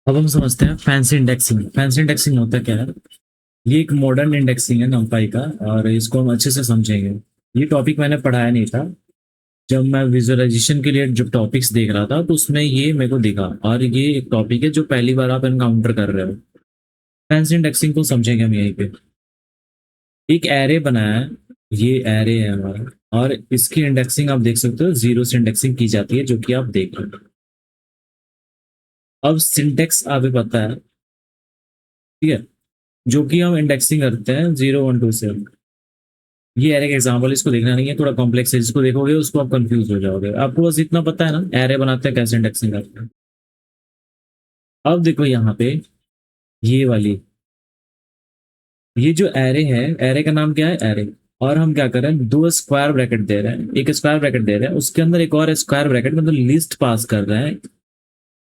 अब हम समझते हैं फैंसी इंडेक्सिंग। फैंसी इंडेक्सिंग होता क्या है? ये एक मॉडर्न इंडेक्सिंग है numpy का, और इसको हम अच्छे से समझेंगे। ये टॉपिक मैंने पढ़ाया नहीं था। जब मैं विजुअलाइजेशन के लिए जब टॉपिक्स देख रहा था तो उसमें ये मेरे को दिखा, और ये एक टॉपिक है जो पहली बार आप एनकाउंटर कर रहे हो। फैंसी इंडेक्सिंग को समझेंगे हम यहीं पे। एक एरे बनाया है, ये एरे है हमारा, और इसकी इंडेक्सिंग आप देख सकते हो, जीरो से इंडेक्सिंग की जाती है, जो कि आप देख रहे हो। अब सिंटेक्स आपको पता है, ठीक है, जो कि हम इंडेक्सिंग करते हैं 0 1 2 से। ये एरे का एग्जांपल, इसको देखना नहीं है, थोड़ा कॉम्प्लेक्स है, जिसको देखोगे उसको आप कंफ्यूज हो जाओगे। आपको बस इतना पता है ना एरे बनाते हैं कैसे, इंडेक्सिंग करते हैं। अब देखो यहाँ पे ये वाली, ये जो एरे है, एरे का नाम क्या है, एरे। और हम क्या कर रहे हैं, दो स्क्वायर ब्रैकेट दे रहे हैं, एक स्क्वायर ब्रैकेट दे रहे हैं, उसके अंदर एक और स्क्वायर ब्रैकेट, मतलब लिस्ट पास कर रहे हैं।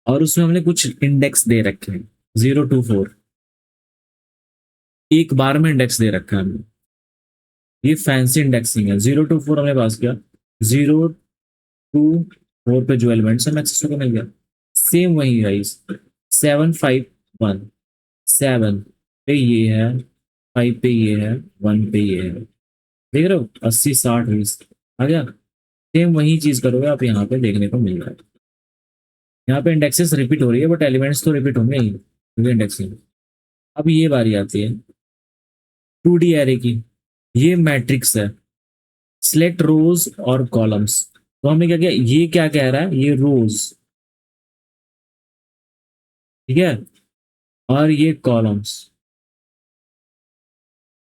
और उसमें हमने कुछ इंडेक्स दे रखे हैं, 0 to 4, एक बार में इंडेक्स दे रखा है हमने। ये फैंसी इंडेक्सिंग है। 0 to 4 हमने पास किया, 0 to 4 पे जो एलिमेंट्स है मैक्सिस को मिल गया। सेम वही गाइस, 7 5 1, 7 पे ये है, 5 पे ये है, 1 पे ये है। देख रहे हो, 80 60 20 आ गया। सेम वही चीज करोगे आप, यहाँ पे देखने को मिल रहा है। यहाँ पे इंडेक्सेस रिपीट हो रही है, बट एलिमेंट्स तो रिपीट होंगे ही, क्योंकि इंडेक्सिंग। अब ये बारी आती है 2D एरे की। ये मैट्रिक्स है, सिलेक्ट रोज और कॉलम्स। तो हमने क्या किया, ये क्या कह रहा है, ये रोज, ठीक है, और ये कॉलम्स,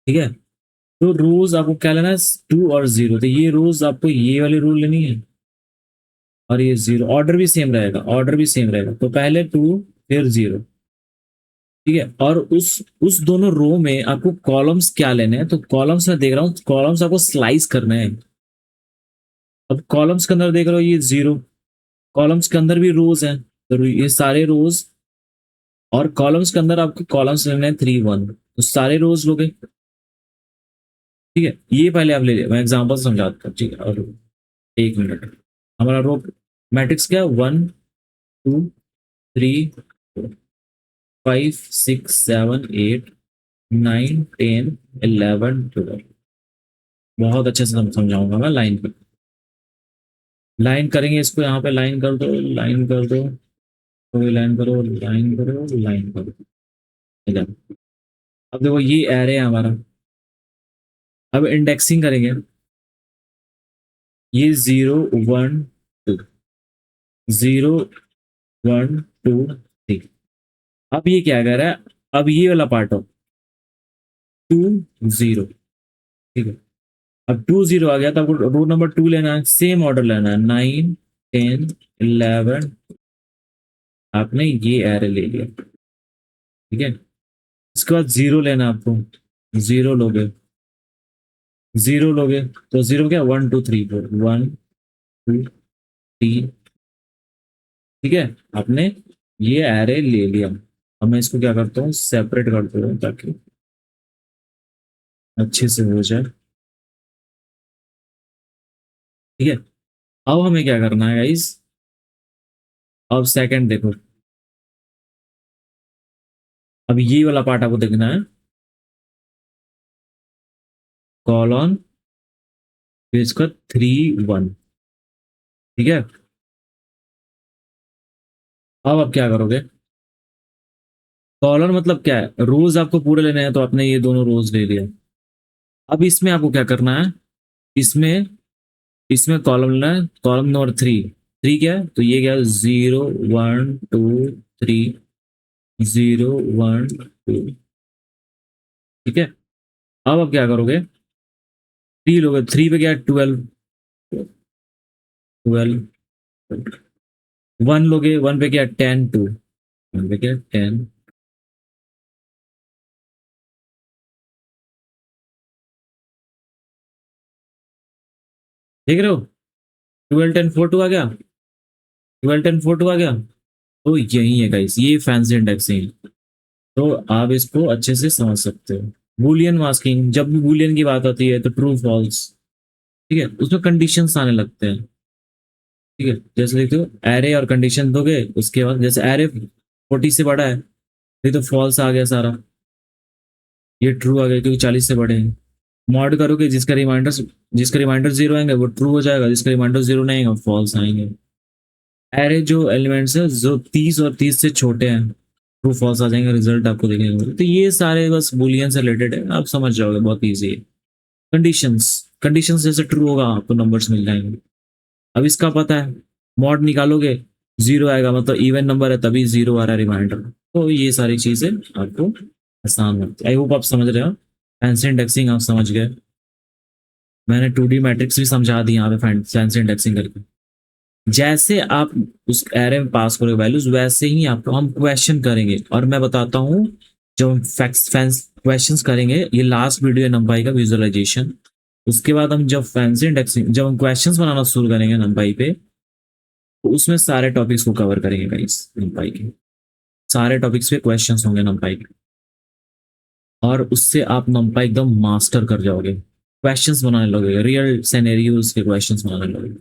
ठीक है। तो रोज आपको क्या लेना है, 2 और 0। तो ये रोज आपको ये वाली रूल लेनी है, और ये 0। ऑर्डर भी सेम रहेगा, ऑर्डर भी सेम रहेगा, तो पहले 2 फिर 0, ठीक है। और उस दोनों रो में आपको कॉलम्स क्या लेने हैं, तो कॉलम्स में देख रहा हूँ, कॉलम्स आपको स्लाइस करने हैं। अब कॉलम्स के अंदर देख रहे हो ये 0, कॉलम्स के अंदर भी रोज हैं, तो ये सारे रोज, और कॉलम्स के अंदर आपको कॉलम्स लेने हैं 3 1, तो सारे रोज लोगे, ठीक है। ये पहले आप ले लिया, मैं एग्जांपल समझाता हूँ, ठीक है। और 1 मिनट, हमारा रो मैट्रिक्स क्या है, 1 2 3 4 5 6 7 8 9 10 11 12। बहुत अच्छे से समझाऊंगा मैं लाइन पे। लाइन करेंगे इसको, यहाँ पे लाइन कर दो, लाइन कर दो, कोई लाइन करो, लाइन करो, लाइन करो, इधर। अब देखो ये एरे है हमारा। अब इंडेक्सिंग करेंगे, ये 0 1 2, 0 1 2 3। अब ये क्या कर रहा है, अब ये वाला पार्ट हो, 2 0, ठीक है। अब 2 0 आ गया, तो आपको रो नंबर 2 लेना है, सेम ऑर्डर लेना है, 9 10 11। आपने ये एरे ले लिया, ठीक है। इसके बाद 0 लेना है आपको, 0 लोगे, 0 लोगे, तो 0 क्या, 1 2 3 4, 1 2 3, ठीक है। आपने ये एरे ले लिया। अब मैं इसको क्या करता हूँ, सेपरेट करता हूँ ताकि अच्छे से हो जाए, ठीक है। अब हमें क्या करना है गाइस, अब सेकंड देखो, अब ये वाला पार्ट आपको देखना है, कॉलन, फिर इसका 3 1, ठीक है। अब आप क्या करोगे, कॉलन मतलब क्या है, रोज आपको पूरे लेने हैं, तो आपने ये दोनों रोज ले लिया। अब इसमें आपको क्या करना है, इसमें इसमें कॉलम लेना है, कॉलम नंबर 3। 3 क्या है, तो ये क्या है, 0 1 2 3, 0 1 2, ठीक है। अब आप क्या करोगे, 3 लोगे, 3 पे क्या है, 12, 12, 1 लोगे, 1 पे क्या है, 10 2, 1 पे क्या है, 10। देख रहे हो, 12 10 4 2 आ गया, 12 10 4 2 आ गया। तो यही है गाइस, ये फैंसी इंडेक्सिंग। तो आप इसको अच्छे से समझ सकते हो। बूलियन मास्किंग, जब भी बूलियन की बात आती है तो ट्रू फॉल्स, ठीक है, उसमें कंडीशंस आने लगते हैं, ठीक है। जैसे देखते हो, एरे और कंडीशन दोगे, उसके बाद जैसे एरे 40 से बड़ा है, ये तो फॉल्स आ गया सारा, ये ट्रू आ गया क्योंकि 40 से बड़े हैं। मॉड करोगे जिसका रिमाइंडर जीरो आएंगे वो ट्रू हो जाएगा, जिसका रिमाइंडर जीरो नहीं आएगा फॉल्स आएंगे। एरे जो एलिमेंट्स है जो 30 और 30 से छोटे हैं, ट्रू फॉल्स आ जाएंगे, रिजल्ट आपको देखने को मिलेगा। तो ये सारे बस बुलियन से रिलेटेड है, आप समझ जाओगे, बहुत ईजी है। कंडीशंस, कंडीशंस जैसे ट्रू होगा आपको नंबर्स मिल जाएंगे। अब इसका पता है, मॉड निकालोगे जीरो आएगा, मतलब इवन नंबर है तभी जीरो आ रहा है रिमाइंडर। तो ये सारी चीजें आपको आसान लगती है। आई होप आप समझ रहे हो, फैंसी इंडेक्सिंग आप समझ गए। मैंने 2D मैट्रिक्स भी समझा दी यहाँ पे फैंसी इंडेक्सिंग करके। जैसे आप उस एरे में पास करोगे वैल्यूज, वैसे ही आपको हम क्वेश्चन करेंगे। और मैं बताता हूँ, जब हम फैक्ट्स फैंस क्वेश्चंस करेंगे, ये लास्ट वीडियो है नंपाई का विजुअलाइजेशन। उसके बाद हम जब फैंसी इंडेक्सिंग, जब हम क्वेश्चंस बनाना शुरू करेंगे नंपाई पे, तो उसमें सारे टॉपिक्स को कवर करेंगे गाइस। नंपाई के सारे टॉपिक्स पे क्वेश्चंस होंगे नंपाई के, और उससे आप नंपाई एकदम मास्टर कर जाओगे, क्वेश्चंस बनाने लगोगे, रियल सिनेरियोज के क्वेश्चंस बनाने लगोगे।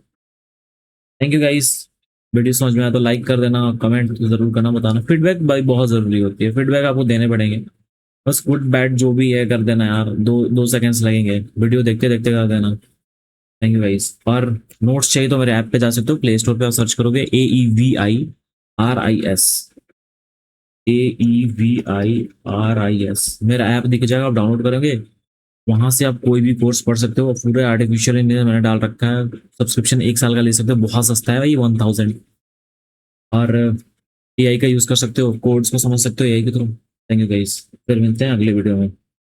Thank you guys. वीडियो समझ में आया तो लाइक कर देना, कमेंट जरूर करना, बताना। फीडबैक भाई बहुत जरूरी होती है, फीडबैक आपको देने पड़ेंगे। बस गुड बैड जो भी है कर देना यार, 2 सेकंड्स लगेंगे, वीडियो देखते देखते कर देना। Thank you guys. और नोट्स चाहिए तो मेरे ऐप पे जा सकते हो, प्ले स्टोर पे आप सर्च करोगे AEVIRIS, AEVIRIS, मेरा ऐप दिख जाएगा, आप डाउनलोड करोगे, वहां से आप कोई भी कोर्स पढ़ सकते हो। पूरे आर्टिफिशियल इंटेलिजेंस मैंने डाल रखा है, सब्सक्रिप्शन 1 साल का ले सकते हो, बहुत सस्ता है भाई, 1000। और AI का यूज कर सकते हो, कोड्स को समझ सकते हो AI के थ्रू। थैंक यू गाइस, फिर मिलते हैं अगले वीडियो में।